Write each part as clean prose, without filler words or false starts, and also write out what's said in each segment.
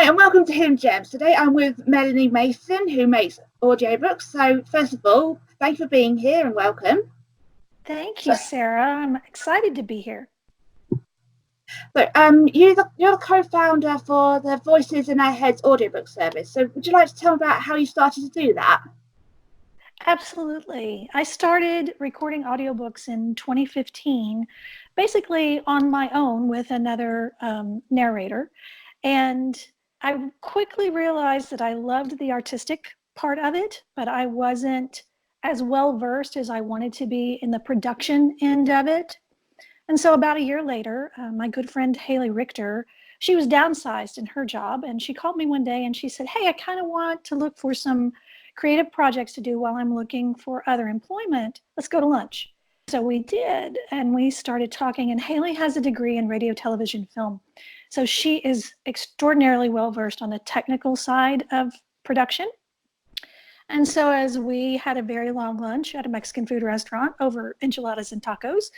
Hi, and welcome to Hidden Gems. Today I'm with Melanie Mason, who makes audiobooks. So, first of all, thank you for being here and welcome. Thank you, Sarah. I'm excited to be here. So, you're the co-founder for the Voices in Our Heads audiobook service. So, would you like to tell me about how you started to do that? Absolutely. I started recording audiobooks in 2015, basically on my own with another narrator. And I quickly realized that I loved the artistic part of it, but I wasn't as well versed as I wanted to be in the production end of it. And so about a year later, my good friend Haley Richter, she was downsized in her job, and she called me one day and she said, "Hey, I kind of want to look for some creative projects to do while I'm looking for other employment. Let's go to lunch." So we did, and we started talking, and Haley has a degree in radio, television, film. So she is extraordinarily well versed on the technical side of production. And so as we had a very long lunch at a Mexican food restaurant over enchiladas and tacos,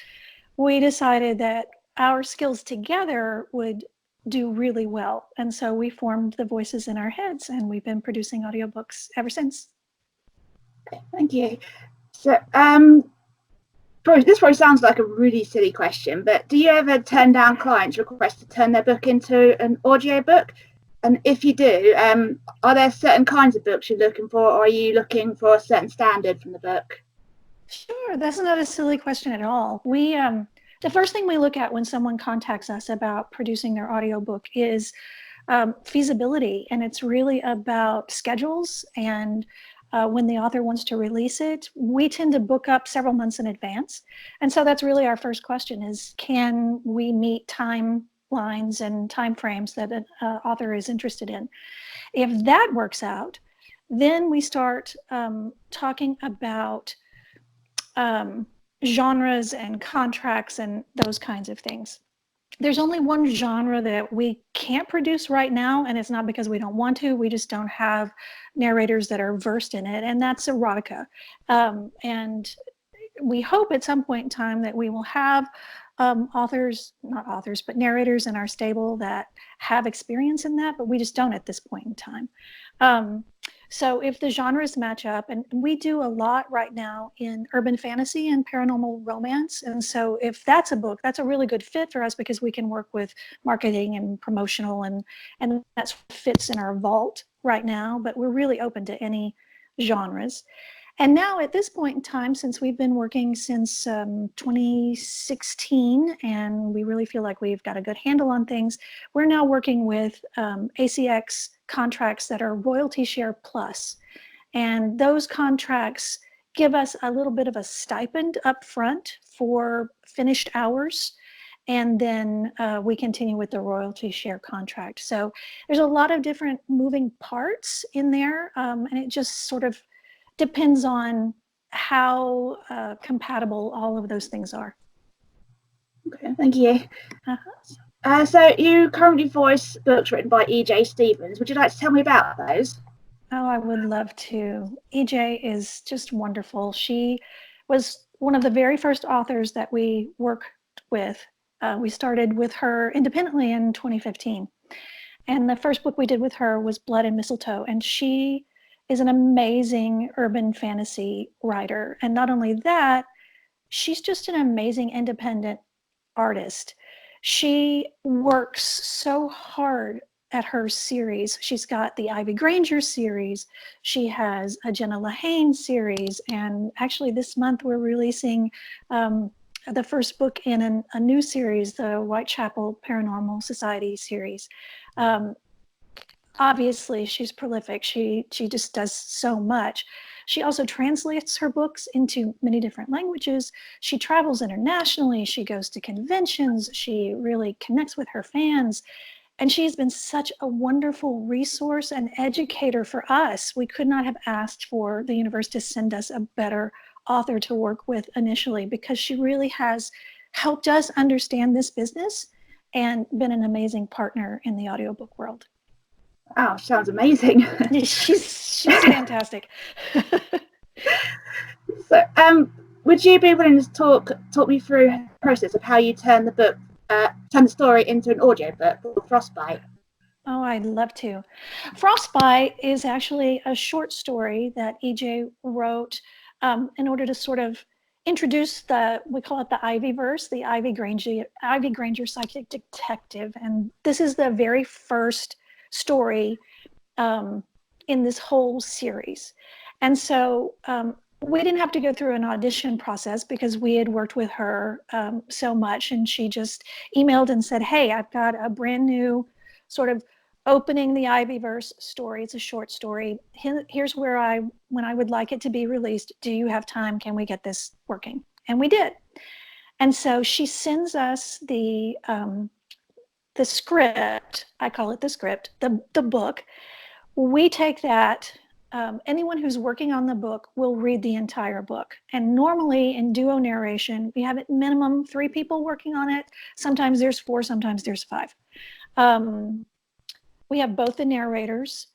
we decided that our skills together would do really well. And so we formed the Voices in Our Heads, and we've been producing audiobooks ever since. Thank you. So, this probably sounds like a really silly question, but do you ever turn down clients' requests to turn their book into an audiobook? And if you do, are there certain kinds of books you're looking for, or are you looking for a certain standard from the book? Sure, that's not a silly question at all. The first thing we look at when someone contacts us about producing their audiobook is feasibility, and it's really about schedules and when the author wants to release it. We tend to book up several months in advance, and so that's really our first question: is can we meet timelines and timeframes that an author is interested in? If that works out, then we start talking about genres and contracts and those kinds of things. There's only one genre that we can't produce right now, and it's not because we don't want to. We just don't have narrators that are versed in it, and that's erotica. And we hope at some point in time that we will have not authors, but narrators in our stable that have experience in that, but we just don't at this point in time. So if the genres match up, and we do a lot right now in urban fantasy and paranormal romance. And so if that's a book, that's a really good fit for us because we can work with marketing and promotional, and that fits in our vault right now, but we're really open to any genres. And now at this point in time, since we've been working since 2016, and we really feel like we've got a good handle on things, we're now working with ACX contracts that are royalty share plus. And those contracts give us a little bit of a stipend up front for finished hours. And then we continue with the royalty share contract. So there's a lot of different moving parts in there. And it just sort of depends on how compatible all of those things are. Okay, thank you. So you currently voice books written by E.J. Stevens. Would you like to tell me about those? Oh, I would love to. E.J. is just wonderful. She was one of the very first authors that we worked with. We started with her independently in 2015. And the first book we did with her was Blood and Mistletoe. And she is an amazing urban fantasy writer. And not only that, she's just an amazing independent artist. She works so hard at her series. She's got the Ivy Granger series. She has a Jenna Lahane series. And actually this month we're releasing the first book in a new series, the Whitechapel Paranormal Society series. Obviously, she's prolific. She just does so much. She also translates her books into many different languages. She travels internationally. She goes to conventions. She really connects with her fans. And she's been such a wonderful resource and educator for us. We could not have asked for the universe to send us a better author to work with initially, because she really has helped us understand this business and been an amazing partner in the audiobook world. Oh, sounds amazing. She's fantastic. So, would you be willing to talk me through the process of how you turn the story into an audiobook for Frostbite? Oh, I'd love to. Frostbite is actually a short story that EJ wrote in order to sort of introduce we call it the Ivyverse, the Ivy Granger psychic detective. And this is the very first story in this whole series. And so we didn't have to go through an audition process because we had worked with her so much. And she just emailed and said, hey, I've got a brand new sort of opening the Ivyverse story. It's a short story. Here's when I would like it to be released. Do you have time? Can we get this working? And we did. And so she sends us the script. I call it the script, the book. We take that. Anyone who's working on the book will read the entire book. And normally in duo narration, we have at minimum 3 people working on it. Sometimes there's 4, sometimes there's 5. We have both the narrators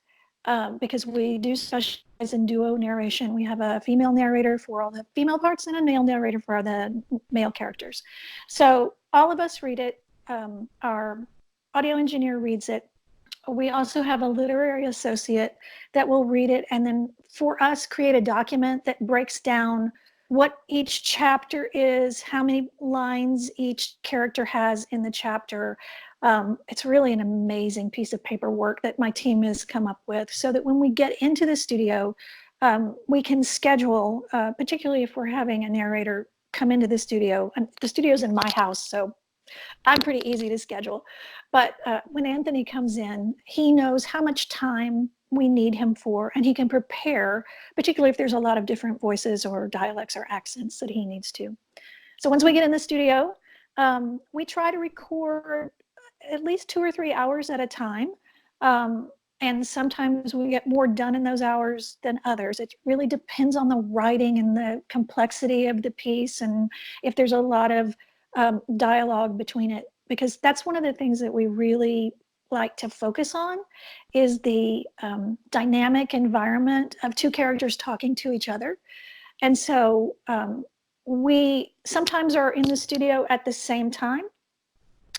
because we do specialize in duo narration. We have a female narrator for all the female parts and a male narrator for all the male characters. So all of us read it. Our audio engineer reads it. We also have a literary associate that will read it and then for us create a document that breaks down what each chapter is, how many lines each character has in the chapter. It's really an amazing piece of paperwork that my team has come up with so that when we get into the studio, we can schedule, particularly if we're having a narrator come into the studio. And the studio's in my house, so I'm pretty easy to schedule. But when Anthony comes in, he knows how much time we need him for, and he can prepare, particularly if there's a lot of different voices or dialects or accents that he needs to. So once we get in the studio, we try to record at least 2 or 3 hours at a time. And sometimes we get more done in those hours than others. It really depends on the writing and the complexity of the piece and if there's a lot of dialogue between it, because that's one of the things that we really like to focus on is the dynamic environment of 2 characters talking to each other. And so we sometimes are in the studio at the same time,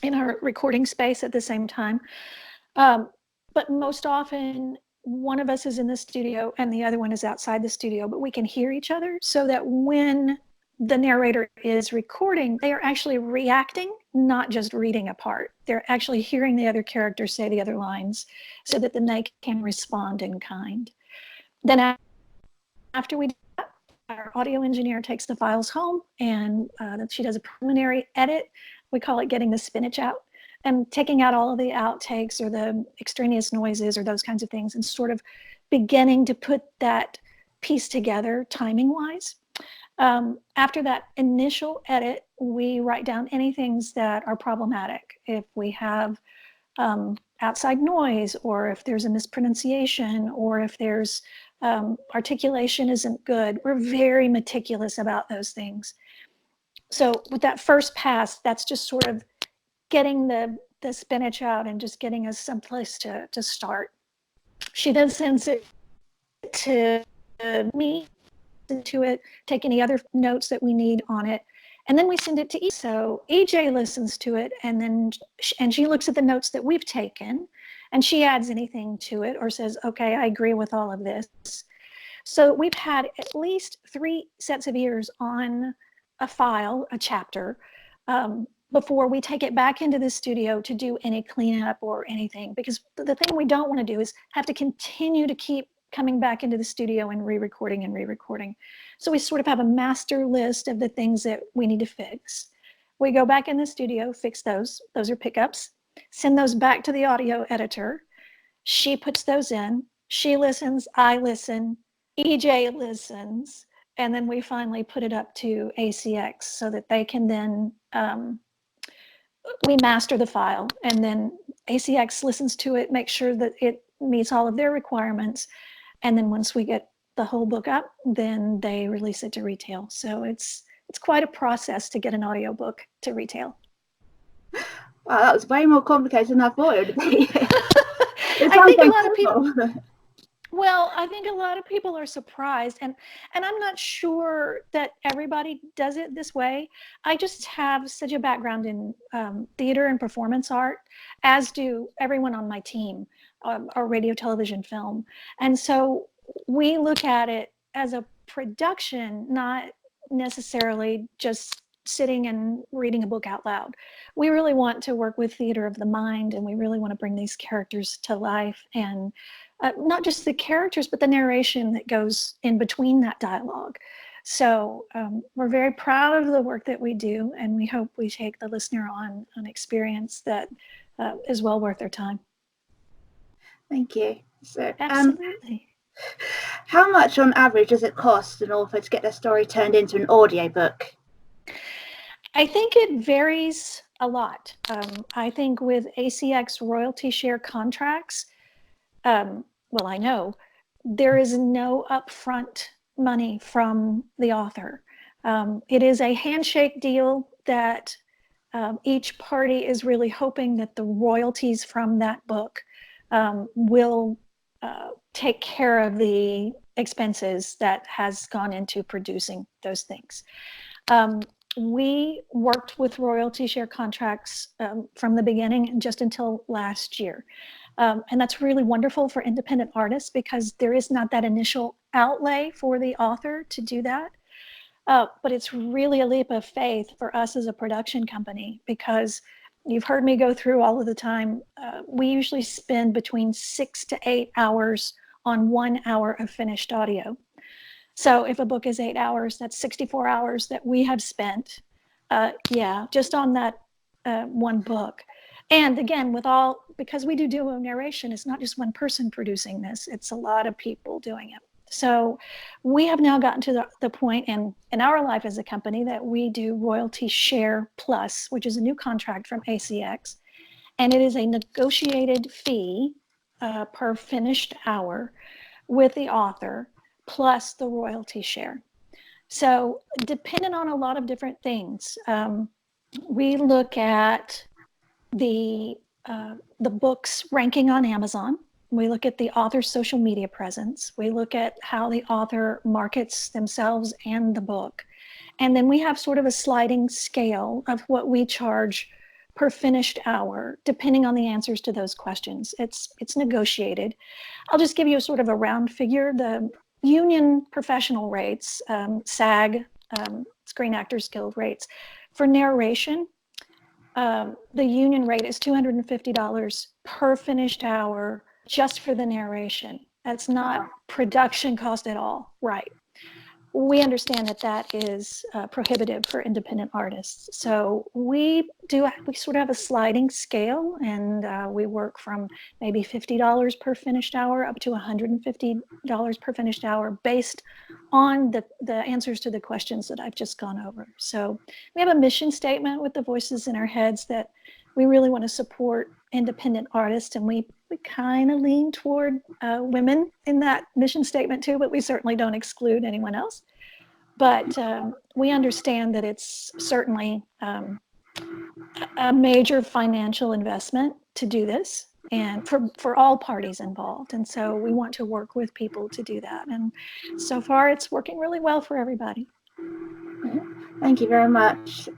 in our recording space at the same time. But most often, one of us is in the studio and the other one is outside the studio, but we can hear each other so that when the narrator is recording, they are actually reacting, not just reading a part. They're actually hearing the other character say the other lines so that then they can respond in kind. Then after we do that, our audio engineer takes the files home and she does a preliminary edit. We call it getting the spinach out and taking out all of the outtakes or the extraneous noises or those kinds of things and sort of beginning to put that piece together timing-wise. After that initial edit, we write down any things that are problematic. If we have outside noise, or if there's a mispronunciation, or if there's articulation isn't good, we're very meticulous about those things. So with that first pass, that's just sort of getting the spinach out and just getting us someplace to start. She then sends it to me, to it, take any other notes that we need on it, and then we send it to EJ. So EJ listens to it, and she looks at the notes that we've taken, and she adds anything to it or says, okay, I agree with all of this. So we've had at least 3 sets of ears on a file, a chapter, before we take it back into the studio to do any cleanup or anything, because the thing we don't want to do is have to continue to keep coming back into the studio and re-recording and re-recording. So we sort of have a master list of the things that we need to fix. We go back in the studio, fix those. Those are pickups. Send those back to the audio editor. She puts those in. She listens. I listen. EJ listens. And then we finally put it up to ACX so that they can then, we master the file. And then ACX listens to it, make sure that it meets all of their requirements. And then once we get the whole book up, then they release it to retail. So it's quite a process to get an audiobook to retail. Wow, that was way more complicated than I thought it would be. I think a lot of people, Well, I think a lot of people are surprised, and I'm not sure that everybody does it this way. I just have such a background in theater and performance art, as do everyone on my team, or radio, television, film. And so we look at it as a production, not necessarily just sitting and reading a book out loud. We really want to work with theater of the mind, and we really want to bring these characters to life, and not just the characters, but the narration that goes in between that dialogue. So we're very proud of the work that we do, and we hope we take the listener on an experience that is well worth their time. Thank you. So, Absolutely. how much on average does it cost an author to get their story turned into an audiobook? I think it varies a lot. I think with ACX royalty share contracts, well, I know there is no upfront money from the author. It is a handshake deal that each party is really hoping that the royalties from that book will take care of the expenses that has gone into producing those things. We worked with royalty share contracts from the beginning just until last year. And that's really wonderful for independent artists because there is not that initial outlay for the author to do that. But it's really a leap of faith for us as a production company because you've heard me go through all of the time. We usually spend between 6 to 8 hours on 1 hour of finished audio. So if a book is 8 hours, that's 64 hours that we have spent, just on that one book. And again, because we do duo narration, it's not just one person producing this, it's a lot of people doing it. So we have now gotten to the point in our life as a company that we do royalty share plus, which is a new contract from ACX. And it is a negotiated fee per finished hour with the author plus the royalty share. So dependent on a lot of different things, we look at the book's ranking on Amazon. We look at the author's social media presence. We look at how the author markets themselves and the book. And then we have sort of a sliding scale of what we charge per finished hour, depending on the answers to those questions. It's negotiated. I'll just give you a sort of a round figure. The union professional rates, SAG, Screen Actors Guild rates, for narration, the union rate is $250 per finished hour just for the narration. That's not production cost at all, right? We understand that is prohibitive for independent artists. So we sort of have a sliding scale, and we work from maybe $50 per finished hour up to $150 per finished hour based on the answers to the questions that I've just gone over. So we have a mission statement with the voices in our heads that we really want to support independent artists, and we kind of lean toward women in that mission statement too, but we certainly don't exclude anyone else. But we understand that it's certainly a major financial investment to do this, and for all parties involved. And so we want to work with people to do that. And so far, it's working really well for everybody. Thank you very much.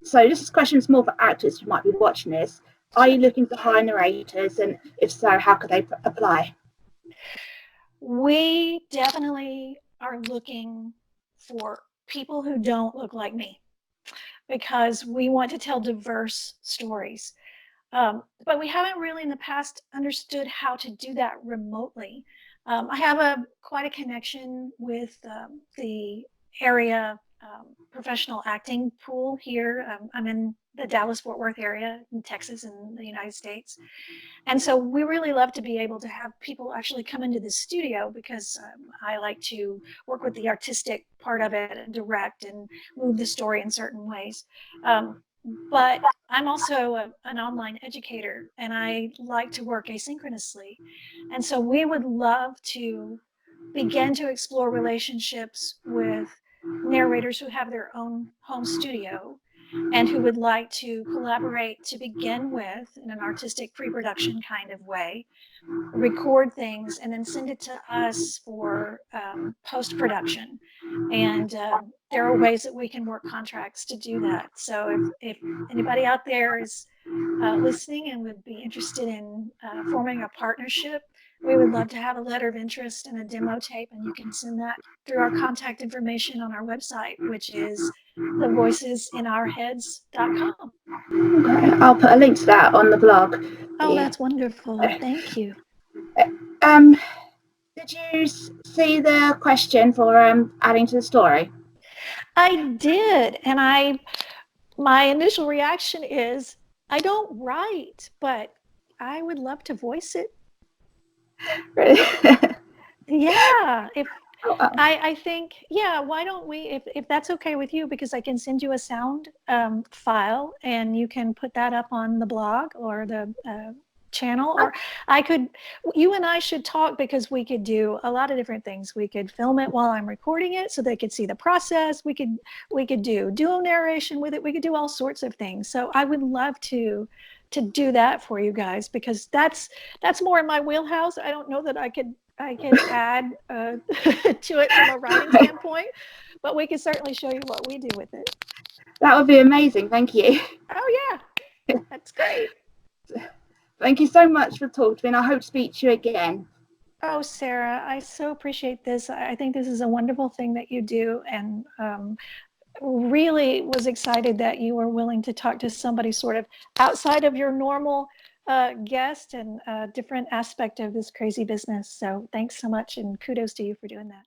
So this question is more for actors who might be watching this. Are you looking to hire narrators, and if so, how could they apply? We definitely are looking for people who don't look like me because we want to tell diverse stories. But we haven't really in the past understood how to do that remotely. I have quite a connection with the area professional acting pool here. I'm in the Dallas-Fort Worth area in Texas in the United States. And so we really love to be able to have people actually come into the studio because I like to work with the artistic part of it and direct and move the story in certain ways. But I'm also an online educator, and I like to work asynchronously. And so we would love to begin to explore relationships with narrators who have their own home studio and who would like to collaborate to begin with in an artistic pre-production kind of way, record things, and then send it to us for post-production. And there are ways that we can work contracts to do that. So if anybody out there is listening and would be interested in forming a partnership, we would love to have a letter of interest and a demo tape, and you can send that through our contact information on our website, which is thevoicesinOurheads.com. Okay, I'll put a link to that on the blog. Oh, that's wonderful. Thank you. Did you see the question for adding to the story? I did, and my initial reaction is, I don't write, but I would love to voice it. Really? Yeah, if Oh, wow. I think, yeah, why don't we, if that's okay with you, because I can send you a sound file and you can put that up on the blog or the channel, or you and I should talk, because we could do a lot of different things. We could film it while I'm recording it so they could see the process. We could do duo narration with it. We could do all sorts of things. So I would love to do that for you guys, because that's more in my wheelhouse. I don't know that I could add to it from a writing standpoint, but we can certainly show you what we do with it. That would be amazing. Thank you. Oh yeah, that's great. Thank you so much for talking to me, and I hope to speak to you again. Oh, Sarah, I so appreciate this. I think this is a wonderful thing that you do, and really was excited that you were willing to talk to somebody sort of outside of your normal guest and a different aspect of this crazy business. So thanks so much, and kudos to you for doing that.